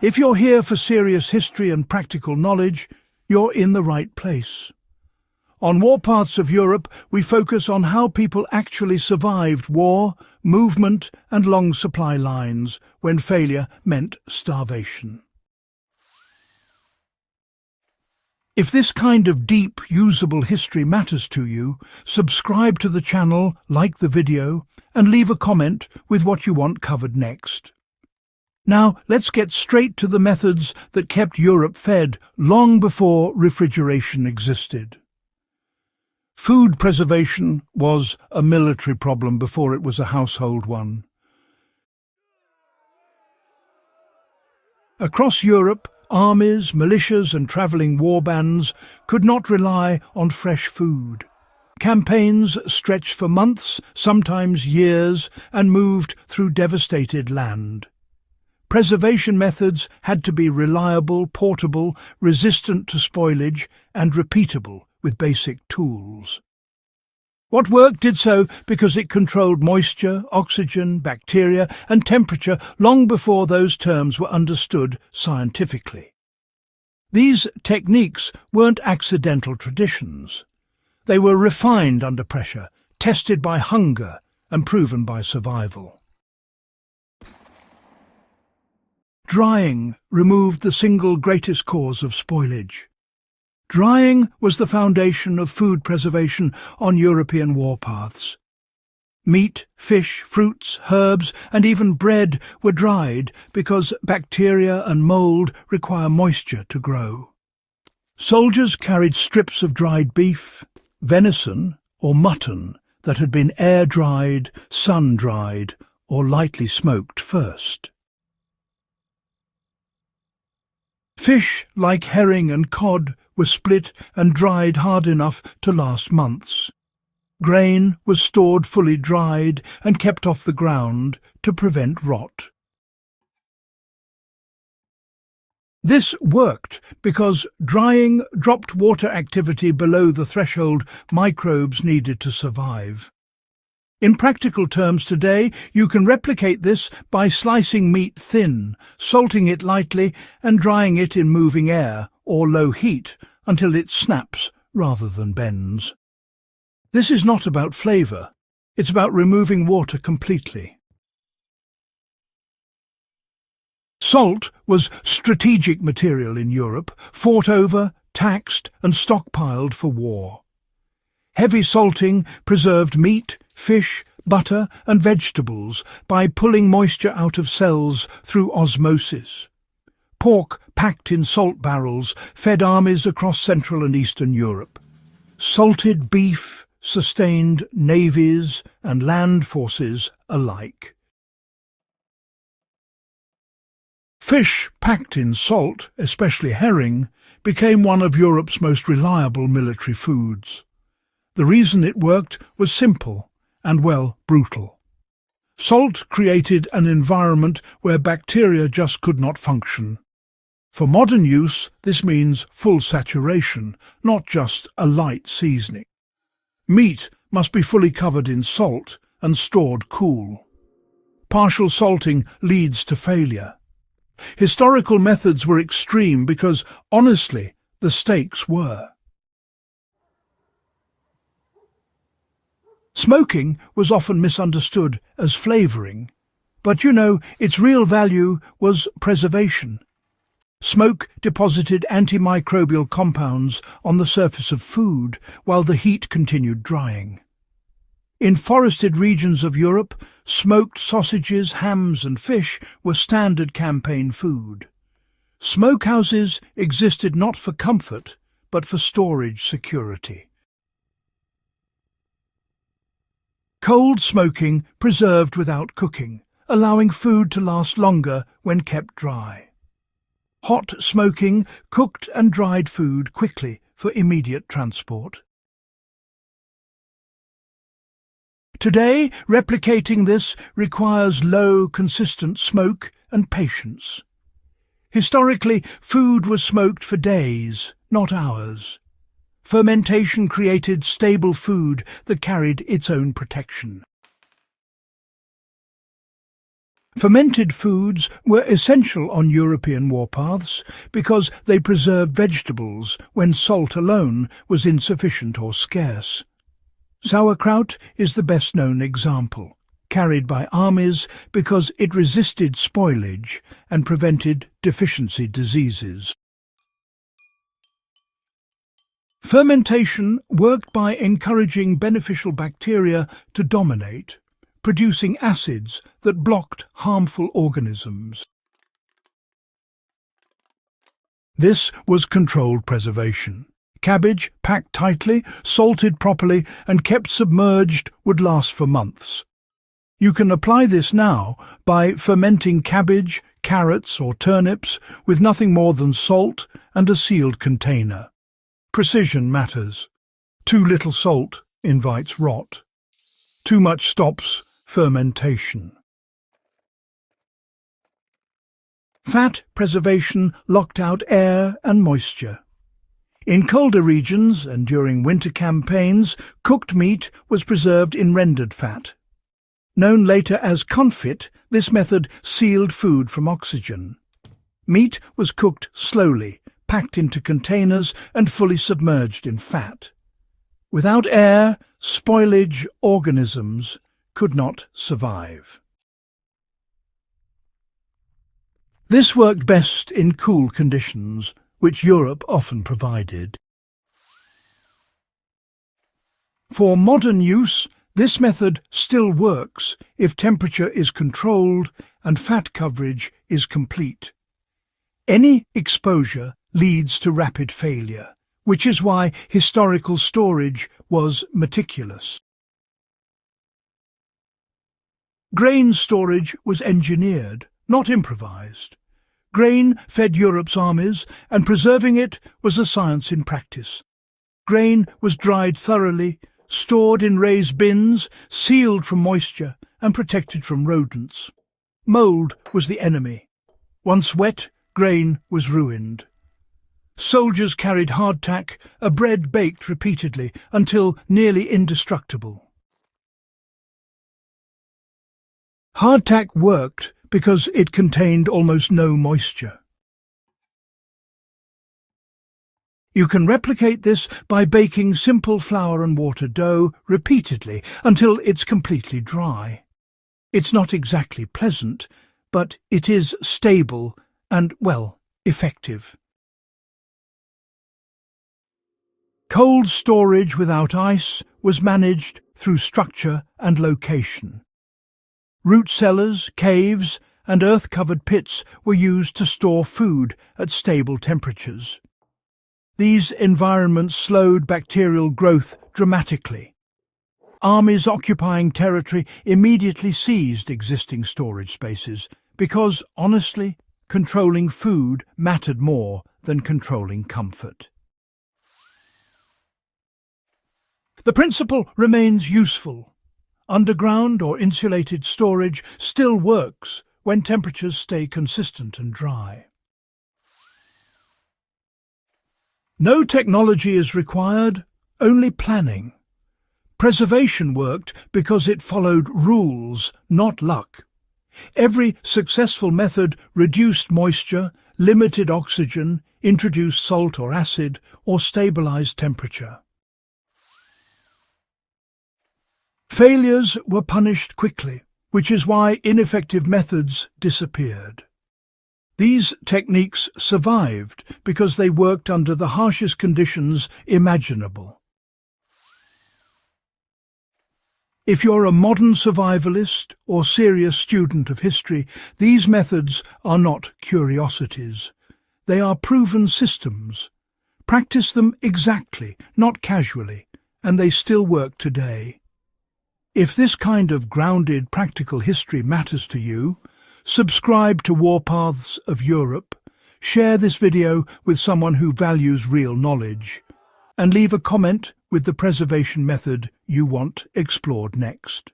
If you're here for serious history and practical knowledge, you're in the right place. On Warpaths of Europe, we focus on how people actually survived war, movement and long supply lines when failure meant starvation. If this kind of deep, usable history matters to you, subscribe to the channel, like the video, and leave a comment with what you want covered next. Now, let's get straight to the methods that kept Europe fed long before refrigeration existed. Food preservation was a military problem before it was a household one. Across Europe, armies, militias and travelling war bands could not rely on fresh food. Campaigns stretched for months, sometimes years, and moved through devastated land. Preservation methods had to be reliable, portable, resistant to spoilage, and repeatable with basic tools. What worked did so because it controlled moisture, oxygen, bacteria, and temperature long before those terms were understood scientifically. These techniques weren't accidental traditions. They were refined under pressure, tested by hunger, and proven by survival. Drying removed the single greatest cause of spoilage. Drying was the foundation of food preservation on European warpaths. Meat, fish, fruits, herbs, and even bread were dried because bacteria and mould require moisture to grow. Soldiers carried strips of dried beef, venison, or mutton that had been air-dried, sun-dried, or lightly smoked first. Fish, like herring and cod, were split and dried hard enough to last months. Grain was stored fully dried and kept off the ground to prevent rot. This worked because drying dropped water activity below the threshold microbes needed to survive. In practical terms today, you can replicate this by slicing meat thin, salting it lightly and drying it in moving air or low heat until it snaps rather than bends. This is not about flavour, it's about removing water completely. Salt was strategic material in Europe, fought over, taxed and stockpiled for war. Heavy salting preserved meat, fish, butter and vegetables by pulling moisture out of cells through osmosis. Pork packed in salt barrels fed armies across Central and Eastern Europe. Salted beef sustained navies and land forces alike. Fish packed in salt, especially herring, became one of Europe's most reliable military foods. The reason it worked was simple and, well, brutal. Salt created an environment where bacteria just could not function. For modern use, this means full saturation, not just a light seasoning. Meat must be fully covered in salt and stored cool. Partial salting leads to failure. Historical methods were extreme because, honestly, the stakes were. Smoking was often misunderstood as flavouring, but its real value was preservation. Smoke deposited antimicrobial compounds on the surface of food while the heat continued drying. In forested regions of Europe, smoked sausages, hams and fish were standard campaign food. Smokehouses existed not for comfort, but for storage security. Cold smoking preserved without cooking, allowing food to last longer when kept dry. Hot smoking cooked and dried food quickly for immediate transport. Today, replicating this requires low, consistent smoke and patience. Historically, food was smoked for days, not hours. Fermentation created stable food that carried its own protection. Fermented foods were essential on European warpaths because they preserved vegetables when salt alone was insufficient or scarce. Sauerkraut is the best-known example, carried by armies because it resisted spoilage and prevented deficiency diseases. Fermentation worked by encouraging beneficial bacteria to dominate, producing acids that blocked harmful organisms. This was controlled preservation. Cabbage, packed tightly, salted properly, and kept submerged, would last for months. You can apply this now by fermenting cabbage, carrots, or turnips with nothing more than salt and a sealed container. Precision matters. Too little salt invites rot. Too much stops fermentation. Fat preservation locked out air and moisture. In colder regions and during winter campaigns, cooked meat was preserved in rendered fat. Known later as confit, this method sealed food from oxygen. Meat was cooked slowly, packed into containers and fully submerged in fat. Without air, spoilage organisms could not survive. This worked best in cool conditions, which Europe often provided. For modern use, this method still works if temperature is controlled and fat coverage is complete. Any exposure leads to rapid failure, which is why historical storage was meticulous. Grain storage was engineered, not improvised. Grain fed Europe's armies, and preserving it was a science in practice. Grain was dried thoroughly, stored in raised bins, sealed from moisture, and protected from rodents. Mould was the enemy. Once wet, grain was ruined. Soldiers carried hardtack, a bread baked repeatedly until nearly indestructible. Hardtack worked because it contained almost no moisture. You can replicate this by baking simple flour and water dough repeatedly until it's completely dry. It's not exactly pleasant, but it is stable and, well, effective. Cold storage without ice was managed through structure and location. Root cellars, caves, and earth-covered pits were used to store food at stable temperatures. These environments slowed bacterial growth dramatically. Armies occupying territory immediately seized existing storage spaces because, honestly, controlling food mattered more than controlling comfort. The principle remains useful. Underground or insulated storage still works when temperatures stay consistent and dry. No technology is required, only planning. Preservation worked because it followed rules, not luck. Every successful method reduced moisture, limited oxygen, introduced salt or acid, or stabilized temperature. Failures were punished quickly, which is why ineffective methods disappeared. These techniques survived because they worked under the harshest conditions imaginable. If you're a modern survivalist or serious student of history, these methods are not curiosities. They are proven systems. Practice them exactly, not casually, and they still work today. If this kind of grounded practical history matters to you, subscribe to Warpaths of Europe, share this video with someone who values real knowledge, and leave a comment with the preservation method you want explored next.